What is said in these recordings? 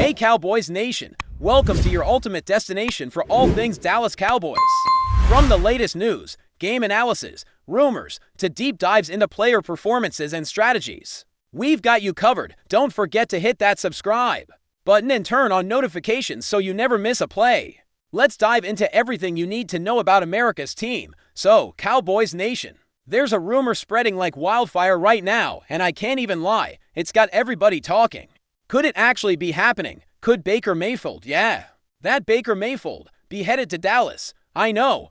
Hey Cowboys Nation, welcome to your ultimate destination for all things Dallas Cowboys. From the latest news, game analysis, rumors, to deep dives into player performances and strategies, we've got you covered. Don't forget to hit that subscribe button and turn on notifications so you never miss a play. Let's dive into everything you need to know about America's team. So, Cowboys Nation, there's a rumor spreading like wildfire right now, and I can't even lie, it's got everybody talking. Could it actually be happening? Could Baker Mayfield, that Baker Mayfield, be headed to Dallas? I know,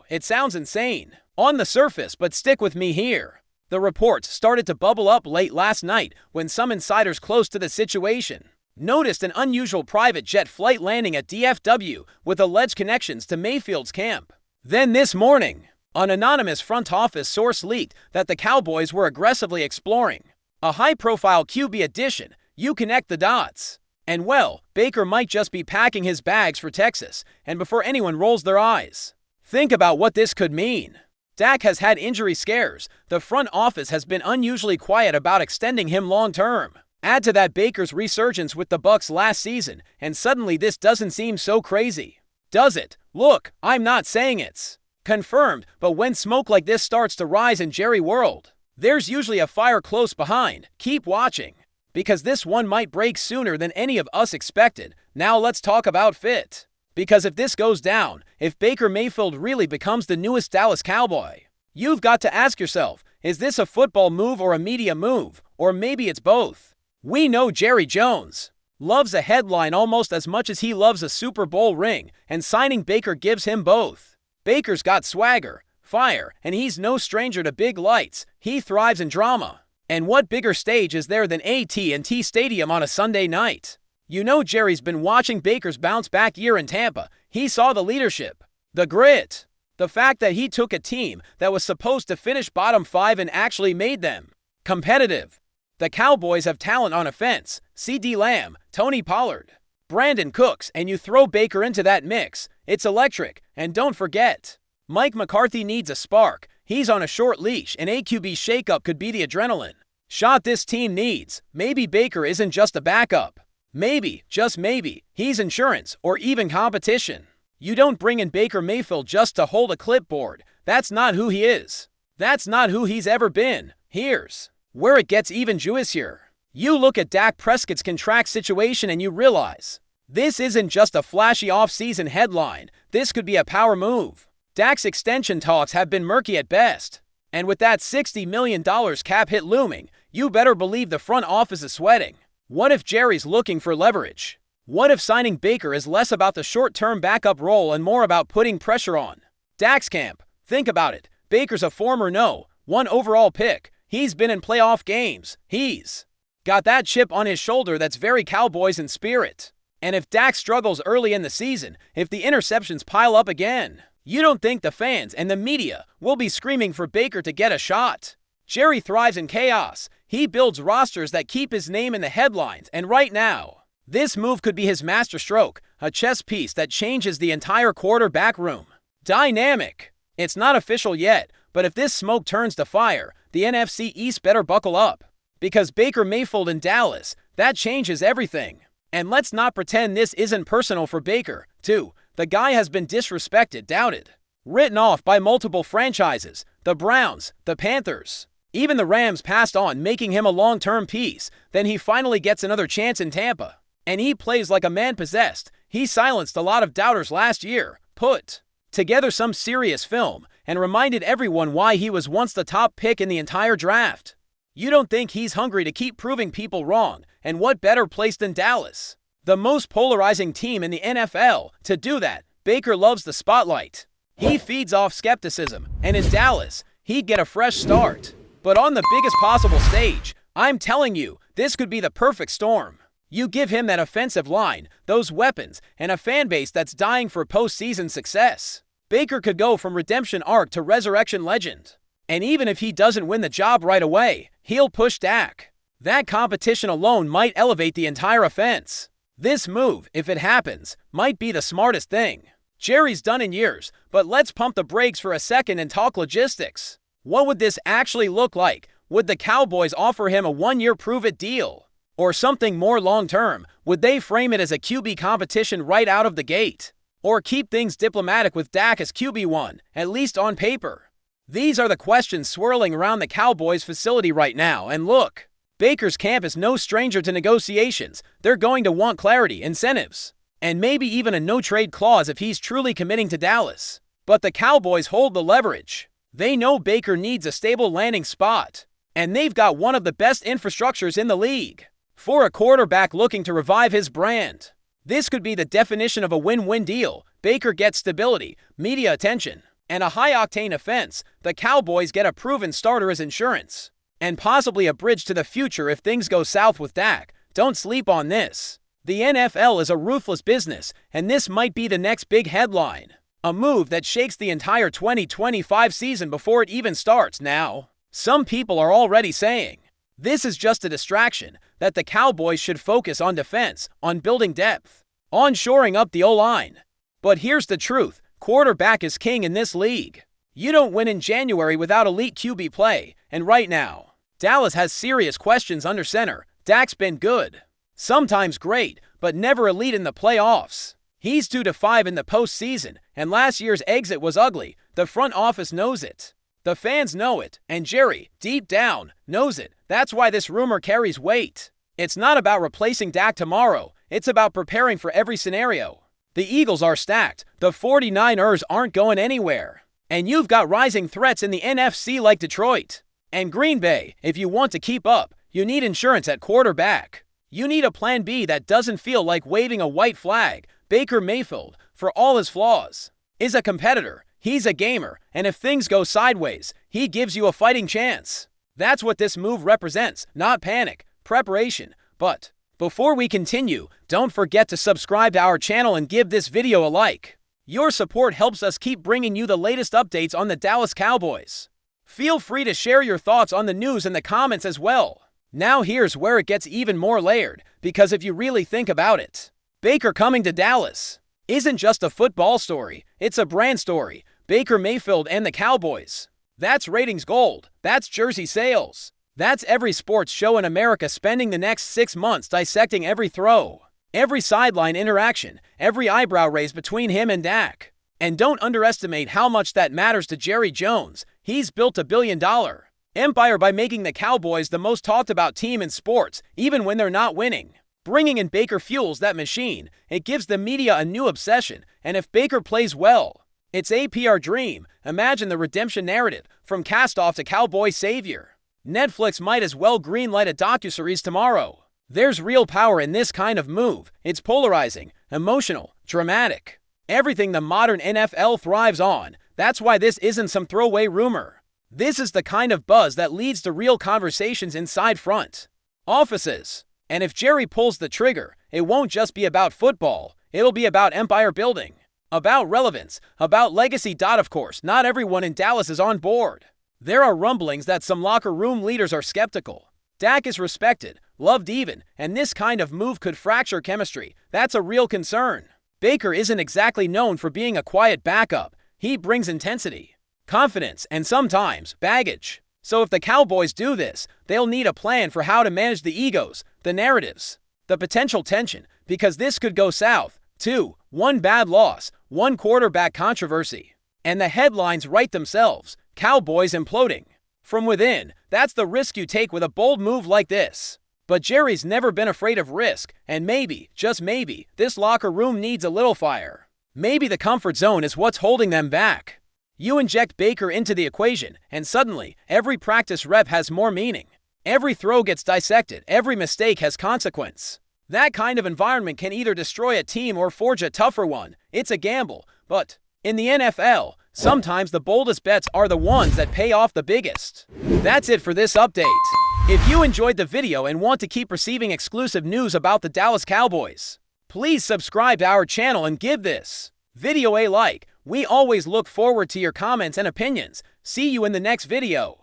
it sounds insane on the surface, but stick with me here. The reports started to bubble up late last night when some insiders close to the situation noticed an unusual private jet flight landing at DFW with alleged connections to Mayfield's camp. Then this morning, an anonymous front office source leaked that the Cowboys were aggressively exploring a high-profile QB addition. You connect the dots. And well, Baker might just be packing his bags for Texas, and before anyone rolls their eyes, think about what this could mean. Dak has had injury scares. The front office has been unusually quiet about extending him long-term. Add to that Baker's resurgence with the Bucs last season, and suddenly this doesn't seem so crazy. Does it? Look, I'm not saying it's confirmed, but when smoke like this starts to rise in Jerry world, there's usually a fire close behind. Keep watching, because this one might break sooner than any of us expected. Now let's talk about fit. Because if this goes down, if Baker Mayfield really becomes the newest Dallas Cowboy, you've got to ask yourself, is this a football move or a media move? Or maybe it's both. We know Jerry Jones loves a headline almost as much as he loves a Super Bowl ring, and signing Baker gives him both. Baker's got swagger, fire, and he's no stranger to big lights. He thrives in drama. And what bigger stage is there than AT&T Stadium on a Sunday night? You know Jerry's been watching Baker's bounce back year in Tampa. He saw the leadership, the grit, the fact that he took a team that was supposed to finish bottom 5 and actually made them competitive. The Cowboys have talent on offense. CeeDee Lamb, Tony Pollard, Brandon Cooks, and you throw Baker into that mix. It's electric. And don't forget, Mike McCarthy needs a spark. He's on a short leash, and a QB shakeup could be the adrenaline shot this team needs. Maybe Baker isn't just a backup. Maybe, just maybe, he's insurance or even competition. You don't bring in Baker Mayfield just to hold a clipboard. That's not who he is. That's not who he's ever been. Here's where it gets even juicier. You look at Dak Prescott's contract situation and you realize this isn't just a flashy offseason headline. This could be a power move. Dak's extension talks have been murky at best. And with that $60 million cap hit looming, you better believe the front office is sweating. What if Jerry's looking for leverage? What if signing Baker is less about the short-term backup role and more about putting pressure on Dak's camp? Think about it. Baker's a former No. 1 overall pick. He's been in playoff games. He's got that chip on his shoulder that's very Cowboys in spirit. And if Dak struggles early in the season, if the interceptions pile up again, you don't think the fans and the media will be screaming for Baker to get a shot? Jerry thrives in chaos. He builds rosters that keep his name in the headlines, and right now, this move could be his masterstroke, a chess piece that changes the entire quarterback room dynamic. It's not official yet, but if this smoke turns to fire, the NFC East better buckle up. Because Baker Mayfield in Dallas, that changes everything. And let's not pretend this isn't personal for Baker, too. The guy has been disrespected, doubted, written off by multiple franchises. The Browns, the Panthers, even the Rams passed on, making him a long-term piece. Then he finally gets another chance in Tampa, and he plays like a man possessed. He silenced a lot of doubters last year, put together some serious film, and reminded everyone why he was once the top pick in the entire draft. You don't think he's hungry to keep proving people wrong? And what better place than Dallas, the most polarizing team in the NFL, to do that? Baker loves the spotlight. He feeds off skepticism, and in Dallas, he'd get a fresh start. But on the biggest possible stage, I'm telling you, this could be the perfect storm. You give him that offensive line, those weapons, and a fan base that's dying for postseason success. Baker could go from redemption arc to resurrection legend. And even if he doesn't win the job right away, he'll push Dak. That competition alone might elevate the entire offense. This move, if it happens, might be the smartest thing Jerry's done in years, but let's pump the brakes for a second and talk logistics. What would this actually look like? Would the Cowboys offer him a one-year prove-it deal? Or something more long-term? Would they frame it as a QB competition right out of the gate? Or keep things diplomatic with Dak as QB1, at least on paper? These are the questions swirling around the Cowboys facility right now, and look, Baker's camp is no stranger to negotiations. They're going to want clarity, incentives, and maybe even a no-trade clause if he's truly committing to Dallas. But the Cowboys hold the leverage. They know Baker needs a stable landing spot, and they've got one of the best infrastructures in the league. For a quarterback looking to revive his brand, this could be the definition of a win-win deal. Baker gets stability, media attention, and a high-octane offense. The Cowboys get a proven starter as insurance, and possibly a bridge to the future if things go south with Dak. Don't sleep on this. The NFL is a ruthless business, and this might be the next big headline. A move that shakes the entire 2025 season before it even starts. Now, some people are already saying this is just a distraction, that the Cowboys should focus on defense, on building depth, on shoring up the O-line. But here's the truth. Quarterback is king in this league. You don't win in January without elite QB play, and right now, Dallas has serious questions under center. Dak's been good, sometimes great, but never elite in the playoffs. He's 2-5 in the postseason, and last year's exit was ugly. The front office knows it. The fans know it, and Jerry, deep down, knows it. That's why this rumor carries weight. It's not about replacing Dak tomorrow. It's about preparing for every scenario. The Eagles are stacked. The 49ers aren't going anywhere. And you've got rising threats in the NFC like Detroit and Green Bay. If you want to keep up, you need insurance at quarterback. You need a plan B that doesn't feel like waving a white flag. Baker Mayfield, for all his flaws, is a competitor. He's a gamer, and if things go sideways, he gives you a fighting chance. That's what this move represents, not panic, preparation. But before we continue, don't forget to subscribe to our channel and give this video a like. Your support helps us keep bringing you the latest updates on the Dallas Cowboys. Feel free to share your thoughts on the news in the comments as well. Now here's where it gets even more layered, because if you really think about it, Baker coming to Dallas isn't just a football story, it's a brand story. Baker Mayfield and the Cowboys. That's ratings gold. That's jersey sales. That's every sports show in America spending the next 6 months dissecting every throw, every sideline interaction, every eyebrow raise between him and Dak. And don't underestimate how much that matters to Jerry Jones. He's built a billion-dollar empire by making the Cowboys the most talked about team in sports, even when they're not winning. Bringing in Baker fuels that machine. It gives the media a new obsession, and if Baker plays well, it's a PR dream. Imagine the redemption narrative, from cast-off to Cowboy savior. Netflix might as well greenlight a docuseries tomorrow. There's real power in this kind of move. It's polarizing, emotional, dramatic. Everything the modern NFL thrives on. That's why this isn't some throwaway rumor. This is the kind of buzz that leads to real conversations inside front offices. And if Jerry pulls the trigger, it won't just be about football. It'll be about empire building, about relevance, about legacy. Of course, not everyone in Dallas is on board. There are rumblings that some locker room leaders are skeptical. Dak is respected, loved even, and this kind of move could fracture chemistry. That's a real concern. Baker isn't exactly known for being a quiet backup. He brings intensity, confidence, and sometimes baggage. So if the Cowboys do this, they'll need a plan for how to manage the egos, the narratives, the potential tension, because this could go south. 2, 1 bad loss, 1 quarterback controversy, and the headlines write themselves. Cowboys imploding from within. That's the risk you take with a bold move like this. But Jerry's never been afraid of risk, and maybe, just maybe, this locker room needs a little fire. Maybe the comfort zone is what's holding them back. You inject Baker into the equation, and suddenly, every practice rep has more meaning. Every throw gets dissected, every mistake has consequence. That kind of environment can either destroy a team or forge a tougher one. It's a gamble, but in the NFL, sometimes the boldest bets are the ones that pay off the biggest. That's it for this update. If you enjoyed the video and want to keep receiving exclusive news about the Dallas Cowboys, please subscribe to our channel and give this video a like. We always look forward to your comments and opinions. See you in the next video.